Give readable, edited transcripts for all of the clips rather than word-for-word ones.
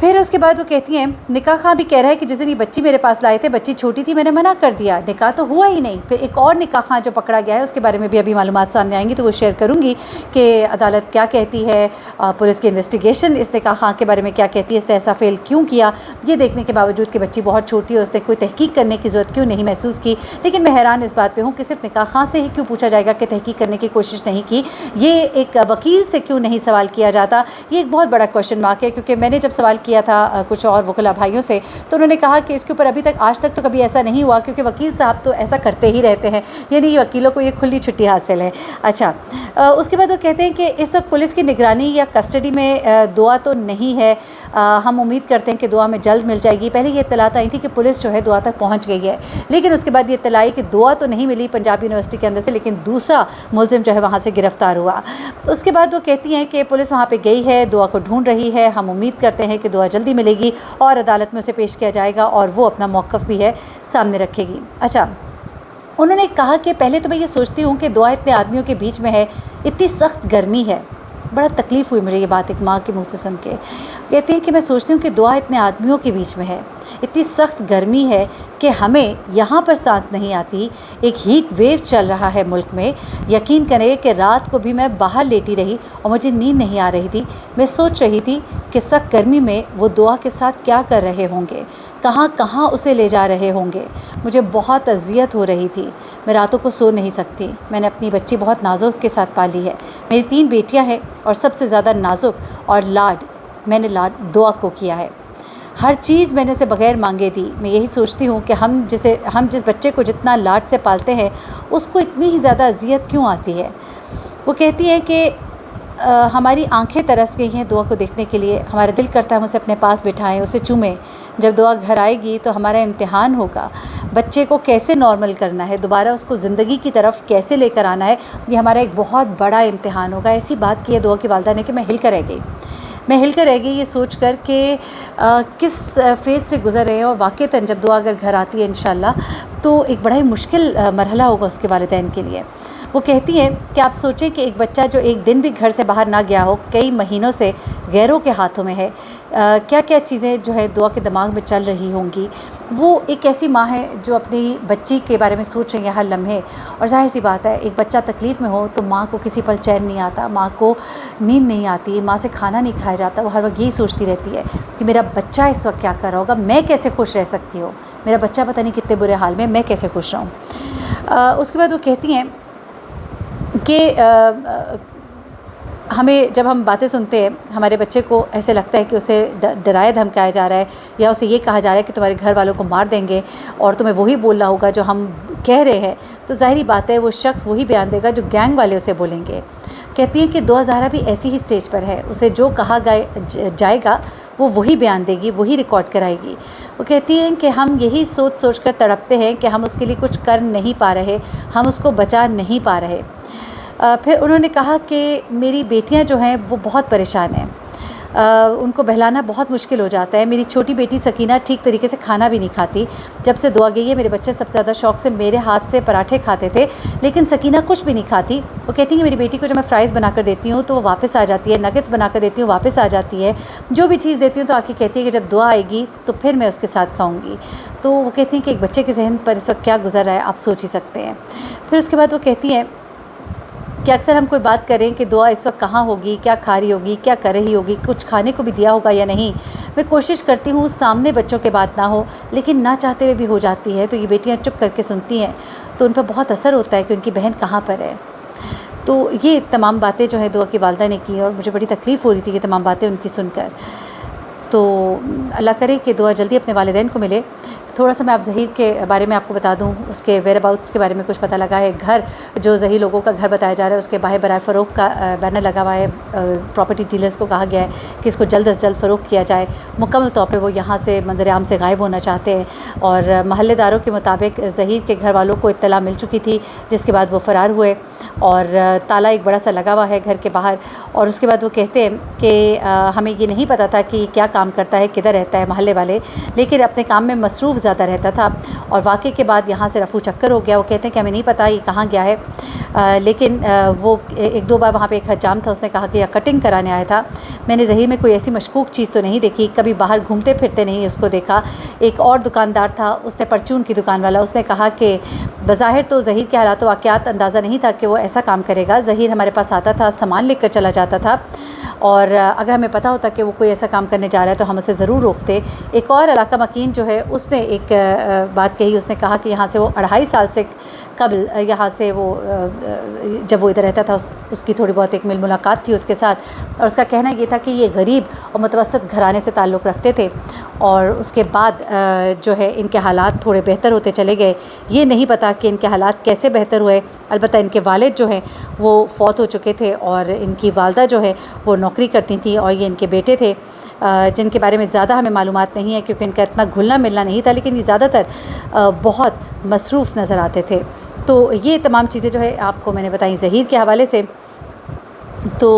پھر اس کے بعد وہ کہتی ہیں نکاح خواہ بھی کہہ رہا ہے کہ جس دن یہ بچی میرے پاس لائے تھے بچی چھوٹی تھی، میں نے منع کر دیا، نکاح تو ہوا ہی نہیں۔ پھر ایک اور نکاح خواہ جو پکڑا گیا ہے اس کے بارے میں بھی ابھی معلومات سامنے آئیں گی تو وہ شیئر کروں گی کہ عدالت کیا کہتی ہے، پولیس کی انویسٹیگیشن اس نکاح خواہ کے بارے میں کیا کہتی ہے، اس نے ایسا فیل کیوں کیا، یہ دیکھنے کے باوجود کہ بچی بہت چھوٹی ہے اس نے کوئی تحقیق کرنے کی ضرورت کیوں نہیں محسوس کی۔ لیکن میں حیران اس بات پہ ہوں کہ صرف نکاح خواہ سے ہی کیوں پوچھا جائے گا کہ تحقیق کرنے کی کوشش نہیں کی، یہ ایک وکیل سے کیوں نہیں سوال کیا جاتا؟ یہ ایک بہت بڑا کویشچن مارک ہے، کیونکہ میں نے جب سوال کیا تھا کچھ اور وکلا بھائیوں سے تو انہوں نے کہا کہ اس کے اوپر ابھی تک آج تک تو کبھی ایسا نہیں ہوا، کیونکہ وکیل صاحب تو ایسا کرتے ہی رہتے ہیں، یعنی وکیلوں کو یہ کھلی چھٹی حاصل ہے۔ اچھا، اس کے بعد وہ کہتے ہیں کہ اس وقت پولیس کی نگرانی یا کسٹڈی میں دعا تو نہیں ہے، ہم امید کرتے ہیں کہ دعا میں جلد مل جائے گی۔ پہلے یہ اطلاعات آئی تھی کہ پولیس جو ہے دعا تک پہنچ گئی ہے، لیکن اس کے بعد یہ اطلاع آئی کہ دعا تو نہیں ملی پنجاب یونیورسٹی کے اندر سے، لیکن دوسرا ملزم جو ہے وہاں سے گرفتار ہوا۔ اس کے بعد وہ کہتی ہیں کہ پولیس وہاں پہ گئی ہے، دعا کو ڈھونڈ رہی ہے، ہم امید کرتے ہیں کہ دعا جلدی ملے گی اور عدالت میں اسے پیش کیا جائے گا اور وہ اپنا موقف بھی ہے سامنے رکھے گی۔ اچھا، انہوں نے کہا کہ پہلے تو میں یہ سوچتی ہوں کہ دعا اتنے آدمیوں کے بیچ میں ہے، اتنی سخت گرمی ہے، بڑا تکلیف ہوئی مجھے یہ بات ایک ماں کے منہ سے سن کے۔ کہتے ہیں کہ میں سوچتی ہوں کہ دعا اتنے آدمیوں کے بیچ میں ہے، اتنی سخت گرمی ہے کہ ہمیں یہاں پر سانس نہیں آتی، ایک ہیٹ ویو چل رہا ہے ملک میں۔ یقین کریں کہ رات کو بھی میں باہر لیٹی رہی اور مجھے نیند نہیں آ رہی تھی، میں سوچ رہی تھی کہ سخت گرمی میں وہ دعا کے ساتھ کیا کر رہے ہوں گے، کہاں کہاں اسے لے جا رہے ہوں گے۔ مجھے بہت اذیت ہو رہی تھی، میں راتوں کو سو نہیں سکتی۔ میں نے اپنی بچی بہت نازک کے ساتھ پالی ہے، میری 3 بیٹیاں ہیں اور سب سے زیادہ نازک اور لاڈ میں نے دعا کو کیا ہے۔ ہر چیز میں نے اسے بغیر مانگے دی۔ میں یہی سوچتی ہوں کہ ہم جس بچے کو جتنا لاڈ سے پالتے ہیں اس کو اتنی ہی زیادہ اذیت کیوں آتی ہے۔ وہ کہتی ہے کہ ہماری آنکھیں ترس گئی ہیں دعا کو دیکھنے کے لیے، ہمارا دل کرتا ہے ہم اسے اپنے پاس بٹھائیں، اسے چومیں۔ جب دعا گھر آئے گی تو ہمارا امتحان ہوگا، بچے کو کیسے نارمل کرنا ہے، دوبارہ اس کو زندگی کی طرف کیسے لے کر آنا ہے، یہ ہمارا ایک بہت بڑا امتحان ہوگا۔ ایسی بات کی ہے دعا کی والدہ نے کہ میں ہل کر رہ گئی یہ سوچ کر کہ کس فیز سے گزر رہے ہیں، اور واقعتاً جب دعا اگر گھر آتی ہے انشاءاللہ تو ایک بڑا ہی مشکل مرحلہ ہوگا اس کے والدین کے لیے۔ وہ کہتی ہیں کہ آپ سوچیں کہ ایک بچہ جو ایک دن بھی گھر سے باہر نہ گیا ہو، کئی مہینوں سے غیروں کے ہاتھوں میں ہے، کیا کیا چیزیں جو ہے دعا کے دماغ میں چل رہی ہوں گی۔ وہ ایک ایسی ماں ہے جو اپنی بچی کے بارے میں سوچ رہی ہے ہر لمحے، اور ظاہر سی بات ہے ایک بچہ تکلیف میں ہو تو ماں کو کسی پل چین نہیں آتا، ماں کو نیند نہیں آتی، ماں سے کھانا نہیں کھایا جاتا، وہ ہر وقت یہی سوچتی رہتی ہے کہ میرا بچہ اس وقت کیا کر رہا ہوگا، میں کیسے خوش رہ سکتی ہوں، میرا بچہ پتہ نہیں کتنے برے حال میں کیسے خوش رہوں۔ اس کے بعد وہ کہتی ہیں کہ جب ہم باتیں سنتے ہیں ہمارے بچے کو ایسے لگتا ہے کہ اسے ڈرایا دھمکایا جا رہا ہے، یا اسے یہ کہا جا رہا ہے کہ تمہارے گھر والوں کو مار دیں گے اور تمہیں وہی بولنا ہوگا جو ہم کہہ رہے ہیں، تو ظاہری بات ہے وہ شخص وہی بیان دے گا جو گینگ والے اسے بولیں گے۔ کہتی ہیں کہ دعا زہرا بھی ایسی ہی سٹیج پر ہے، اسے جو کہا جائے گا وہ وہی بیان دے گی، وہی ریکارڈ کرائے گی۔ وہ کہتی ہیں کہ ہم یہی سوچ کر تڑپتے ہیں کہ ہم اس کے لیے کچھ کر نہیں پا رہے، ہم اس کو بچا نہیں پا رہے۔ پھر انہوں نے کہا کہ میری بیٹیاں جو ہیں وہ بہت پریشان ہیں، ان کو بہلانا بہت مشکل ہو جاتا ہے۔ میری چھوٹی بیٹی سکینہ ٹھیک طریقے سے کھانا بھی نہیں کھاتی، جب سے دعا گئی ہے میرے بچے سب سے زیادہ شوق سے میرے ہاتھ سے پراٹھے کھاتے تھے، لیکن سکینہ کچھ بھی نہیں کھاتی۔ وہ کہتی ہیں کہ میری بیٹی کو جب میں فرائز بنا کر دیتی ہوں تو وہ واپس آ جاتی ہے، نگٹس بنا کر دیتی ہوں واپس آ جاتی ہے، جو بھی چیز دیتی ہوں تو آ کے کہتی ہے کہ جب دعا آئے گی تو پھر میں اس کے ساتھ کھاؤں گی۔ تو وہ کہتی ہیں کہ ایک بچے کے ذہن پر اس وقت کیا گزر رہا ہے آپ سوچ ہی سکتے ہیں۔ پھر اس کے بعد وہ کہتی ہیں کہ اکثر ہم کوئی بات کریں کہ دعا اس وقت کہاں ہوگی، کیا کھا رہی ہوگی، کیا کر رہی ہوگی، کچھ کھانے کو بھی دیا ہوگا یا نہیں۔ میں کوشش کرتی ہوں سامنے بچوں کے بات نہ ہو، لیکن نہ چاہتے ہوئے بھی ہو جاتی ہے، تو یہ بیٹیاں چپ کر کے سنتی ہیں تو ان پر بہت اثر ہوتا ہے کہ ان کی بہن کہاں پر ہے۔ تو یہ تمام باتیں جو ہے دعا کی والدہ نے کی، اور مجھے بڑی تکلیف ہو رہی تھی یہ تمام باتیں ان کی سن کر۔ تو اللہ کرے کہ دعا جلدی اپنے والدین کو ملے۔ تھوڑا سا میں آپ ظہیر کے بارے میں آپ کو بتا دوں، اس کے ویئر اباؤٹس کے بارے میں کچھ پتہ لگا ہے۔ گھر جو ظہیر لوگوں کا گھر بتایا جا رہا ہے اس کے باہر برائے فروخت کا بینر لگا ہوا ہے۔ پراپرٹی ڈیلرز کو کہا گیا ہے کہ اس کو جلد از جلد فروخت کیا جائے۔ مکمل طور پہ وہ یہاں سے منظر عام سے غائب ہونا چاہتے ہیں، اور محلے داروں کے مطابق ظہیر کے گھر والوں کو اطلاع مل چکی تھی، جس کے بعد وہ فرار ہوئے، اور تالا ایک بڑا سا لگا ہوا ہے گھر کے باہر۔ اور اس کے بعد وہ کہتے ہیں کہ ہمیں یہ نہیں پتہ تھا کہ کیا کام کرتا ہے، کدھر رہتا ہے محلے والے، لیکن اپنے کام میں مصروف زیادہ رہتا تھا، اور واقعے کے بعد یہاں سے رفو چکر ہو گیا۔ وہ کہتے ہیں کہ ہمیں نہیں پتہ یہ کہاں گیا ہے۔ لیکن وہ ایک دو بار وہاں پہ ایک حجام تھا، اس نے کہا کہ یہ کٹنگ کرانے آیا تھا۔ میں نے ظہیر میں کوئی ایسی مشکوک چیز تو نہیں دیکھی، کبھی باہر گھومتے پھرتے نہیں اس کو دیکھا۔ ایک اور دکاندار تھا، اس نے پرچون کی دکان والا، اس نے کہا کہ بظاہر تو ظہیر کے حالات و واقعات اندازہ نہیں تھا کہ وہ ایسا کام کرے گا۔ ظہیر ہمارے پاس آتا تھا، سامان لے کر چلا جاتا تھا، اور اگر ہمیں پتہ ہوتا کہ وہ کوئی ایسا کام کرنے جا رہا ہے تو ہم اسے ضرور روکتے۔ ایک اور علاقہ مکین جو ہے، اس نے ایک بات کہی، اس نے کہا کہ یہاں سے وہ 2.5 سال سے قبل یہاں سے وہ جب وہ ادھر رہتا تھا اس کی تھوڑی بہت ایک مل ملاقات تھی اس کے ساتھ، اور اس کا کہنا یہ تھا کہ یہ غریب اور متوسط گھرانے سے تعلق رکھتے تھے، اور اس کے بعد جو ہے ان کے حالات تھوڑے بہتر ہوتے چلے گئے۔ یہ نہیں پتہ کہ ان کے حالات کیسے بہتر ہوئے، البتہ ان کے والد جو ہیں وہ فوت ہو چکے تھے، اور ان کی والدہ جو ہے وہ نوکری کرتی تھیں، اور یہ ان کے بیٹے تھے جن کے بارے میں زیادہ ہمیں معلومات نہیں ہے کیونکہ ان کا اتنا گھلنا ملنا نہیں تھا، لیکن یہ زیادہ تر بہت مصروف نظر آتے تھے۔ تو یہ تمام چیزیں جو ہے آپ کو میں نے بتائیں ظہیر کے حوالے سے۔ تو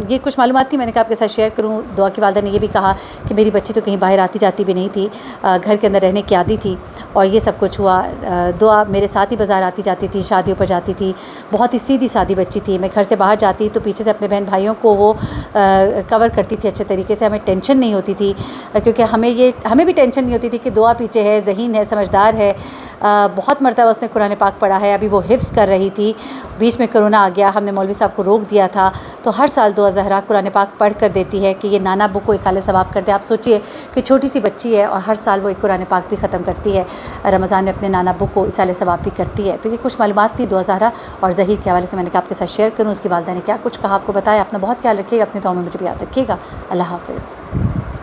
یہ کچھ معلومات تھی، میں نے کہا آپ کے ساتھ شیئر کروں۔ دعا کی والدہ نے یہ بھی کہا کہ میری بچی تو کہیں باہر آتی جاتی بھی نہیں تھی، گھر کے اندر رہنے کی عادی تھی، اور یہ سب کچھ ہوا۔ دعا میرے ساتھ ہی بازار آتی جاتی تھی، شادیوں پر جاتی تھی، بہت ہی سیدھی سادی بچی تھی۔ میں گھر سے باہر جاتی تو پیچھے سے اپنے بہن بھائیوں کو وہ کور کرتی تھی اچھے طریقے سے، ہمیں ٹینشن نہیں ہوتی تھی، کیونکہ ہمیں بھی ٹینشن نہیں ہوتی تھی کہ دعا پیچھے ہے، ذہین ہے، سمجھدار ہے، بہت مرتبہ اس نے قرآن پاک پڑھا ہے، ابھی وہ حفظ کر رہی تھی، بیچ میں کرونا آ گیا، ہم نے مولوی صاحب کو روک دیا تھا، تو ہر سال دعا زہرا قرآن پاک پڑھ کر دیتی ہے کہ یہ نانا ابو کو اصالِ ثواب کر دے۔ آپ سوچئے کہ چھوٹی سی بچی ہے اور ہر سال وہ ایک قرآن پاک بھی ختم کرتی ہے، رمضان میں اپنے نانا ابو کو اصالِ ثواب بھی کرتی ہے۔ تو یہ کچھ معلومات تھی دعا زہرا اور ظہیر کے حوالے سے، میں نے کہا آپ کے ساتھ شیئر کروں۔ اس کی والدہ نے کیا کچھ کہا آپ کو بتایا۔ اپنا بہت خیال رکھیے گا، اپنی دعاؤں میں مجھے بھی یاد رکھیے گا۔ اللہ حافظ۔